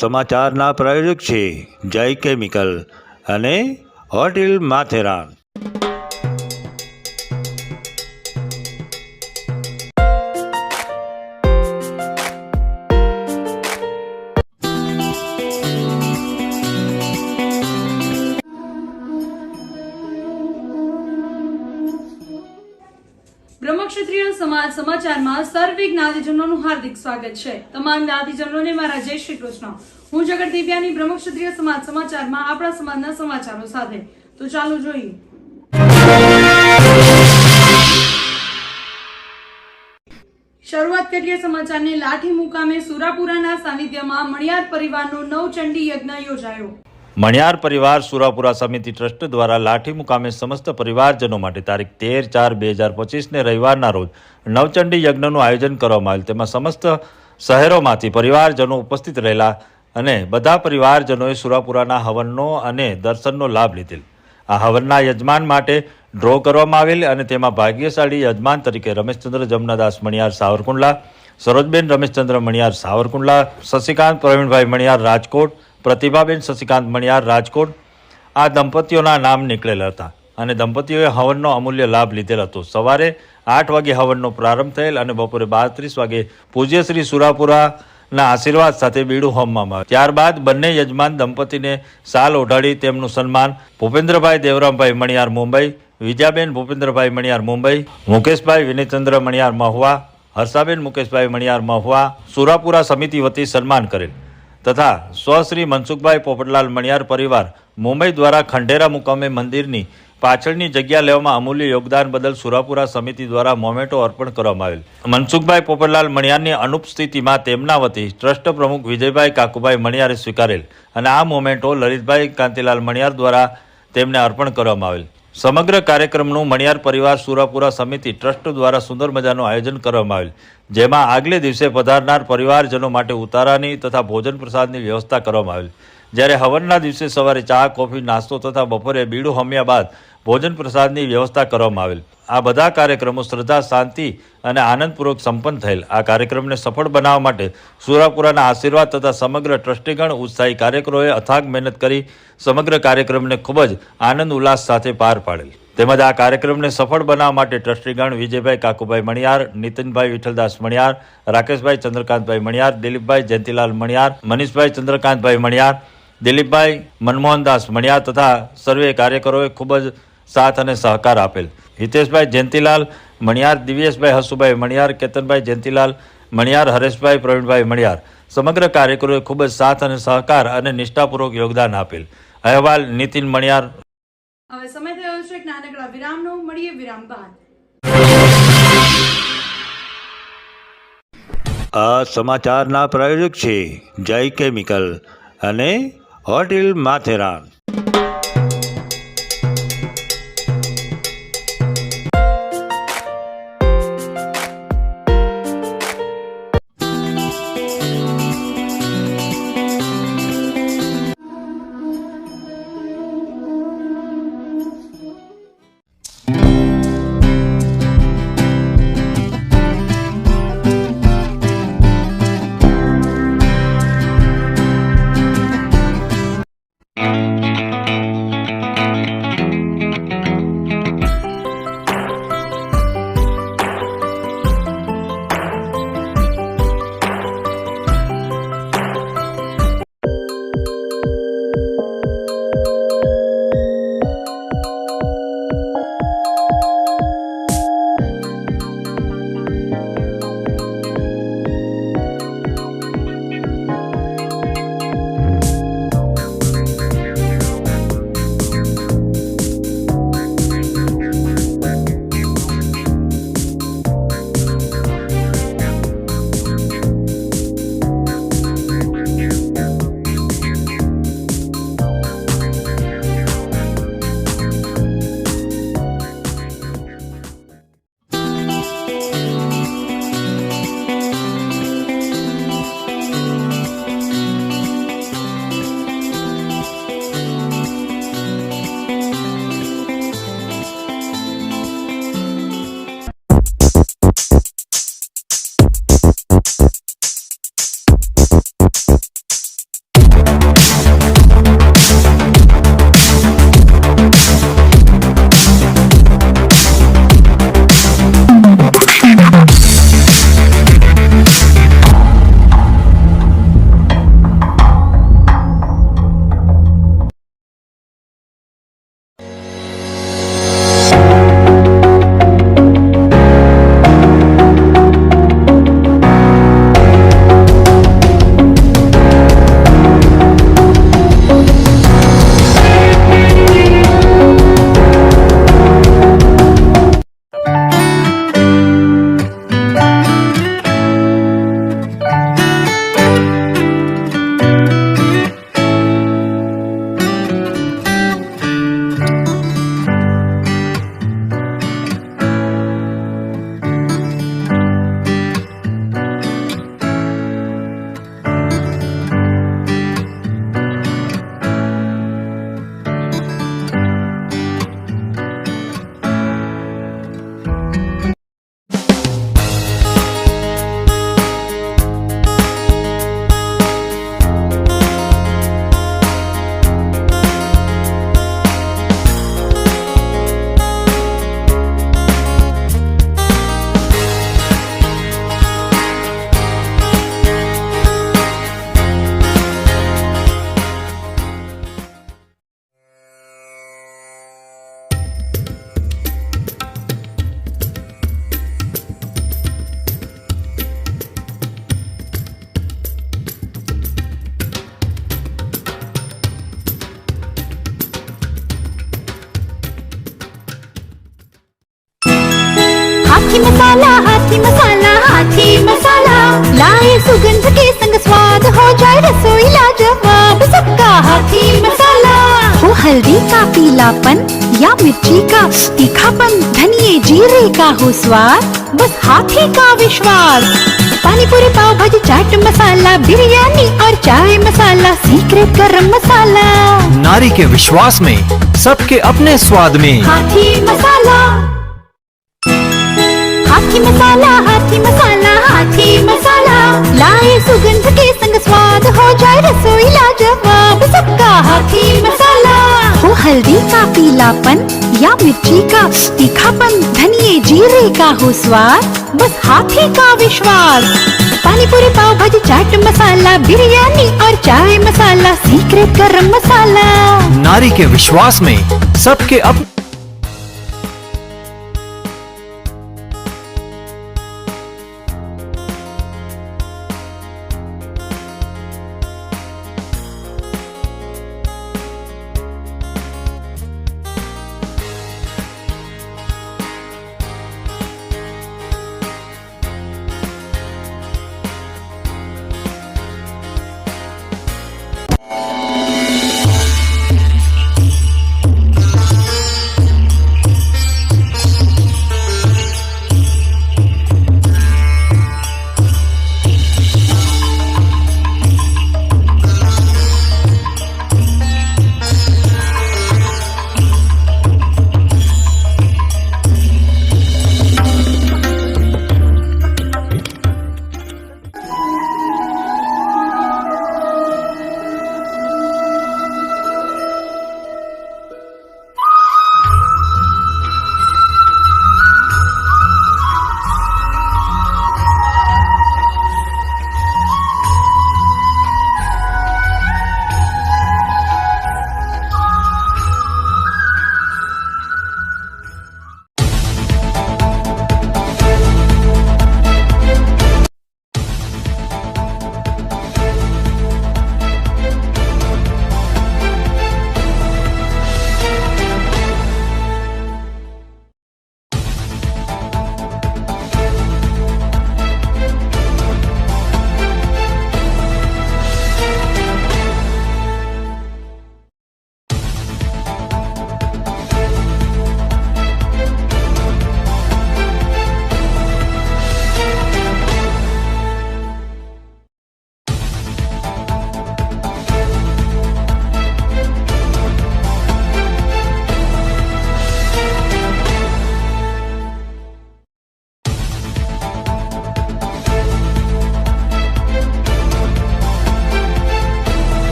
સમાચારના પ્રાયોજક છે જય કેમિકલ અને હોટેલ માથેરાન। બ્રહ્મક્ષત્રિય સમાજ સમાચારમાં સર્વે જ્ઞાતિજનોનું હાર્દિક સ્વાગત છે। તમામ જ્ઞાતિજનોને મારા જય શ્રી કૃષ્ણ। હું જગત દિવ્યાની બ્રહ્મક્ષત્રિય સમાજ સમાચારમાં આપણા સમાજના સમાચારો સાથે તો ચાલો જોઈએ। શરૂઆત કરીએ સમાચારની। લાઠી મુકામે સુરાપુરાના સાનિધ્યમાં મણિયાર પરિવારનો નવચંડી યજ્ઞ યોજાયો। મણિયાર પરિવાર સુરાપુરા સમિતિ ટ્રસ્ટ દ્વારા લાઠી મુકામે સમસ્ત પરિવારજનો માટે તારીખ 13/4/2025 રવિવારના રોજ નવચંડી યજ્ઞનું આયોજન કરવામાં આવેલ। તેમાં સમસ્ત શહેરોમાંથી પરિવારજનો ઉપસ્થિત રહેલા અને બધા પરિવારજનોએ સુરાપુરાના હવનનો અને દર્શનનો લાભ લીધેલ। આ હવનના યજમાન માટે ડ્રો કરવામાં આવેલ અને તેમાં ભાગ્યશાળી યજમાન તરીકે રમેશચંદ્ર જમનાદાસ મણિયાર સાવરકુંડલા, સરોજબેન રમેશચંદ્ર મણિયાર સાવરકુંડલા, શશિકાંત પ્રવીણભાઈ મણિયાર રાજકોટ, પ્રતિભાબેન શશિકાંત મણિયાર રાજકોટ આ દંપતીઓના નામ નીકળેલા હતા અને દંપતીઓએ હવનનો અમૂલ્ય લાભ લીધેલ હતો। સવારે 8 વાગે હવનનો પ્રારંભ થયેલ અને બપોરે 12:30 વાગે પૂજ્ય શ્રી સુરાપુરાના આશીર્વાદ સાથે બીડું હોમવામાં આવ્યું। ત્યારબાદ બંને યજમાન દંપતીને શાલ ઓઢાડી તેમનું સન્માન ભૂપેન્દ્રભાઈ દેવરામભાઈ મણિયાર મુંબઈ, વિજયાબેન ભૂપેન્દ્રભાઈ મણિયાર મુંબઈ, મુકેશભાઈ વિનયચંદ્ર મણિયાર મહુવા, હર્ષાબેન મુકેશભાઈ મણિયાર મહુવા સુરાપુરા સમિતિ વતી સન્માન કરેલ તથા સ્વશ્રી મનસુખભાઈ પોપટલાલ મણિયાર પરિવાર મુંબઈ દ્વારા ખંડેરા મુકામે મંદિરની પાછળની જગ્યા લેવામાં અમૂલ્ય યોગદાન બદલ સુરાપુરા સમિતિ દ્વારા મોમેન્ટો અર્પણ કરવામાં આવેલ। મનસુખભાઈ પોપટલાલ મણિયારની અનુપસ્થિતિમાં તેમના વતી ટ્રસ્ટ પ્રમુખ વિજયભાઈ કાકુભાઈ મણિયારે સ્વીકારેલ અને આ મોમેન્ટો લલિતભાઈ કાંતિલાલ મણિયાર દ્વારા તેમને અર્પણ કરવામાં આવેલ। સમગ્ર કાર્યક્રમનું મણિયાર પરિવાર સુરાપુરા સમિતિ ટ્રસ્ટ દ્વારા સુંદર મજાનું આયોજન કરવામાં આવેલ, જેમાં આગલે દિવસે પધારનાર પરિવારજનો માટે ઉતારાની તથા ભોજન પ્રસાદની વ્યવસ્થા કરવામાં આવેલ। જ્યારે હવનના દિવસે સવારે ચા, કોફી, નાસ્તો તથા બપોરે બીડું હોમ્યા બાદ ભોજન પ્રસાદની વ્યવસ્થા કરવામાં આવેલ। આ બધા કાર્યક્રમો શ્રદ્ધા, શાંતિ અને આનંદપૂર્વક સંપન્ન થયેલ। આ કાર્યક્રમને સફળ બનાવવા માટે સુરાપુરાના આશીર્વાદ તથા સમગ્ર ટ્રસ્ટીગણ ઉત્સાહી કાર્યકરોએ અથાગ મહેનત કરી સમગ્ર કાર્યક્રમને ખૂબ જ આનંદ ઉલ્લાસ સાથે પાર પાડેલ। તેમજ આ કાર્યક્રમને સફળ બનાવવા માટે ટ્રસ્ટીગણ વિજયભાઈ કાકુભાઈ મણિયાર, નીતિનભાઈ વિઠ્ઠલદાસ મણિયાર, રાકેશભાઈ ચંદ્રકાંતભાઈ મણિયાર, દિલીપભાઈ જયંતિલાલ મણિયાર, મનીષભાઈ ચંદ્રકાંતભાઈ મણિયાર, દિલીપભાઈ મનમોહનદાસ મણિયાર તથા સર્વે કાર્યકરોએ ખૂબ જ સાથ અને સહકાર આપેલ। હિતેશભાઈ જયંતિલાલ મણિયાર, દિવ્યેશભાઈ હસુભાઈ મણિયાર, કેતનભાઈ જયંતિલાલ મણિયાર, હરેશભાઈ પ્રવીણભાઈ મણિયાર સમગ્ર કાર્યકરોએ ખૂબ જ સાથ અને સહકાર અને નિષ્ઠાપૂર્વક યોગદાન આપેલ। અહેવાલ નીતિન મણિયાર। હવે સમય થયો છે એક નાનકડા વિરામનો। મળીએ વિરામ બાદ। આ સમાચારના પ્રાયોજક છે જય કેમિકલ અને હોટેલ માથેરાન। हाथी मसाला लाए सुगंध के संग स्वाद हो जाए रसोई लाजवाब सबका हाथी मसाला। हो हल्दी का पीलापन या मिर्ची का तीखापन, धनिए जीरे का हो स्वाद, बस हाथी का विश्वास। पानी पूरी पाव भाजी चाट मसाला, बिरयानी और चाय मसाला, सीक्रेट गरम मसाला। नारी के विश्वास में सबके अपने स्वाद में हाथी मसाला। हाथी मसाला लाए सुगंध के संग स्वाद हो जाए रसोई लाजवाब सबका हाथी मसाला। हो हल्दी का पीलापन या मिर्ची का तीखापन, धनिए जीरे का हो स्वाद, बस हाथी का विश्वास। पानी पूरी पाव भाजी चाट मसाला, बिरयानी और चाय मसाला, सीक्रेट गरम मसाला। नारी के विश्वास में सबके अपने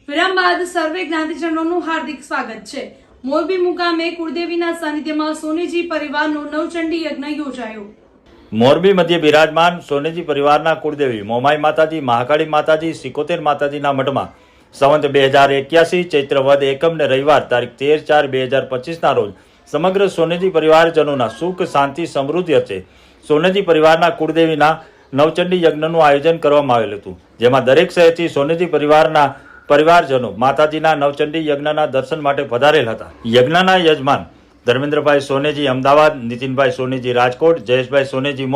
વિરામ બાદ સર્વે જ્ઞાતિજનોનું હાર્દિક સ્વાગત છે. મોરબી મુકામે કુળદેવીના સાનિધ્યમાં સોનેજી પરિવારનો નવચંડી યજ્ઞ યોજાયો. મોરબી મધ્ય બિરાજમાન સોનેજી પરિવારના કુળદેવી મોમાઈ માતાજી, મહાકાળી માતાજી, સિકોતેર માતાજીના મઠમાં સંવત 2081 ચૈત્ર વદ એકમ ને રવિવાર તારીખ 13/4/2025 રોજ સમગ્ર સોનેજી પરિવારજનોના સુખ, શાંતિ, સમૃદ્ધિ અર્થે સોનેજી પરિવારના કુળદેવીના નવચંડી યજ્ઞનું આયોજન કરવામાં આવેલ હતું, જેમાં દરેક શહેરથી સોનેજી પરિવારના પરિવારજનો માતાજીના નવચંડી યજ્ઞના દર્શન માટે પધારેલ હતા. યજ્ઞના યજમાન ધર્મેન્દ્રભાઈ સોનેજી અમદાવાદ, નીતિનભાઈ સોનેજી રાજકોટ, જયેશભાઈ સોનેજી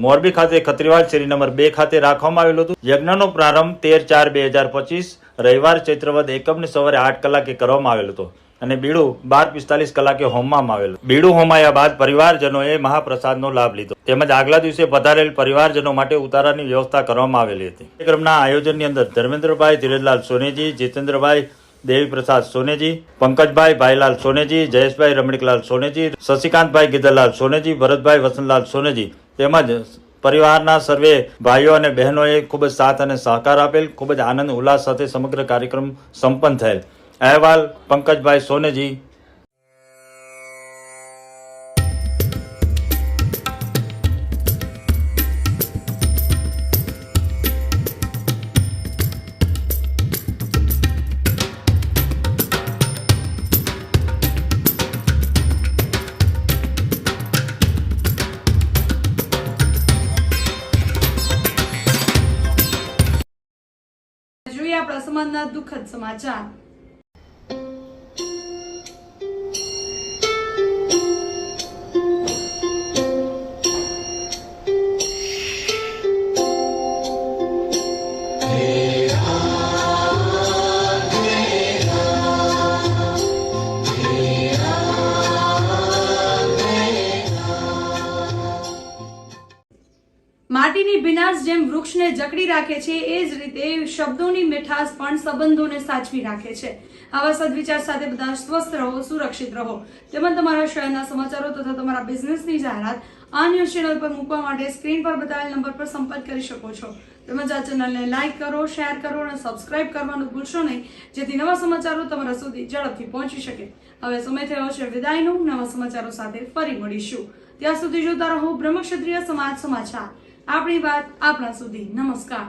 મોરબી ખાતે ખત્રીવાડ શેરી નંબર 2 ખાતે રાખવામાં આવેલું હતું. યજ્ઞનો પ્રારંભ 13/4/2025 રવિવાર ચૈત્રવદ એકમને સવારે 8 કલાકે કરવામાં આવેલો હતો અને બીડું 12:45 કલાકે હોમવામાં આવેલું. બીડું હોમાયા બાદ પરિવારજનોએ મહાપ્રસાદનો લાભ લીધો તેમજ આગલા દિવસે પધારેલ પરિવારજનો માટે ઉતારાની વ્યવસ્થા કરવામાં આવેલી હતી. કાર્યક્રમના આયોજનની અંદર ધર્મેન્દ્રભાઈ ધીરજલાલ સોનેજી, જીતેન્દ્રભાઈ દેવી પ્રસાદ સોનેજી, પંકજભાઈ ભાઈલાલ સોનેજી, જયેશભાઈ રમણીકલાલ સોનેજી, શશિકાંતભાઈ ગીધરલાલ સોનેજી, ભરતભાઈ વસંતલાલ સોનેજી તેમજ પરિવારના સર્વે ભાઈઓ અને બહેનોએ ખૂબ જ સાથ અને સહકાર આપેલ. ખૂબ જ આનંદ ઉલ્લાસ સાથે સમગ્ર કાર્યક્રમ સંપન્ન થયેલ. અહેવાલ પંકજભાઈ સોનેજી. જોઈએ આપણા સમાજના દુઃખદ સમાચાર. માટીની ભીનાશ જેમ વૃક્ષને જકડી રાખે છે એ જ રીતે શબ્દોની મીઠાશ પણ સંબંધોને સાચવી રાખે છે. આવા સદવિચાર સાથે બધા સ્વસ્થ રહો, સુરક્ષિત રહો. તેમજ તમારા શહેરના સમાચારો તથા તમારા બિઝનેસની જાહેરાત આ ન્યૂઝ ચેનલ પર મૂકવા માટે સ્ક્રીન પર બતાવેલ નંબર પર સંપર્ક કરી શકો છો. તેમજ આ ચેનલને લાઇક કરો, શેર કરો અને સબસ્ક્રાઇબ કરવાનું ભૂલશો નહીં, જેથી નવા સમાચારો તમારા સુધી ઝડપથી પહોંચી શકે. હવે સમય થયો છે વિદાયનો. નવા સમાચારો સાથે ફરી મળીશું. ત્યાં સુધી જોતા રહો બ્રહ્મક્ષત્રિય સમાજ સમાચાર. આપણી વાત આપણા સુધી. નમસ્કાર.